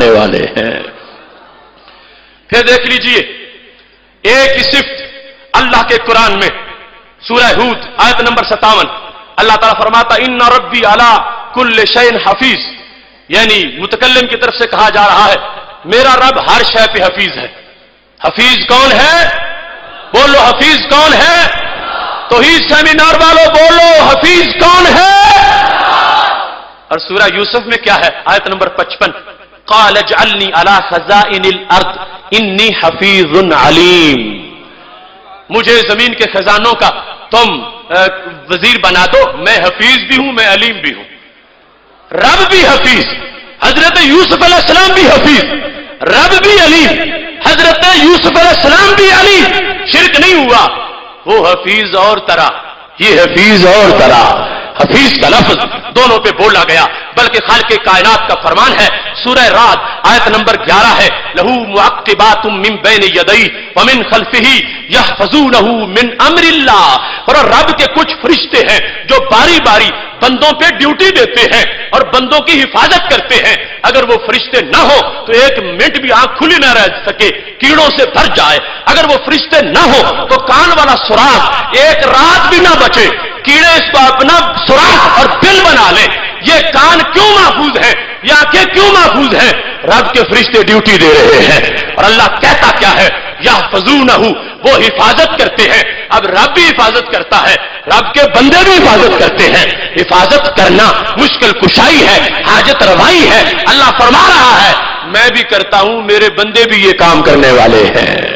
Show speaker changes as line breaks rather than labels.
फरमाने वाले हैं। फिर देख लीजिए एक ही सिफ्त अल्लाह के कुरान में सूरह हूद आयत नंबर 57 अल्लाह ताला फरमाता इन्ना रब्बी अला कुल्ले शैइन हफीज, यानी मुतकल्लिम की तरफ से कहा जा रहा है मेरा रब हर शय पे हफीज है। हफीज कौन है? बोलो हफीज कौन है? तौहीद सेमिनार वालों बोलो हफीज कौन है? और सूरह यूसुफ में क्या है आयत नंबर 55 क़ाल अजअलनी अला खज़ाइनिल अर्द इन्नी हफीजुन अलीम, मुझे जमीन के खजानों का तुम वजीर बना दो, मैं हफीज भी हूं, मैं अलीम भी हूं। रब भी हफीज, हजरत यूसुफ अलैहिस्सलाम भी हफीज, रब भी अलीम, हजरत यूसुफ अलैहिस्सलाम भी अलीम। शिरक नहीं हुआ, वो हफीज और तरह, ये हफीज और तरह। हफीज का लफ्ज दोनों पे बोला गया, बल्कि खालिक़े कायनात का फरमान है सूरह राद आयत नंबर 11 है लहू मुअक्क़िबातुम मिन बैन यदैहि व मिन खल्फिही यहफ़ज़ूनहु मिन अम्रिल्लाह। और रब के कुछ फरिश्ते हैं जो बारी बारी बंदों पे ड्यूटी देते हैं और बंदों की हिफाजत करते हैं। अगर वो फरिश्ते ना हो तो एक मिनट भी आंख खुली ना रह सके, कीड़ों से भर जाए। अगर वो फरिश्ते ना हो तो कान वाला सुराख एक रात भी ना बचे, कीड़े इसको अपना सुराख और बिल बना ले। ये कान क्यों महफूज है, ये आंखें क्यों महफूज है? रब के फरिश्ते ड्यूटी दे रहे हैं। और अल्लाह कहता क्या है यहफ़ज़ूनहु, वो हिफाजत करते हैं। अब रब भी हिफाजत करता है, रब के बंदे भी हिफाजत करते हैं। हिफाजत करना मुश्किल कुशाई है, हाजत रवाई है। अल्लाह फरमा रहा है मैं भी करता हूं, मेरे बंदे भी ये काम करने वाले हैं।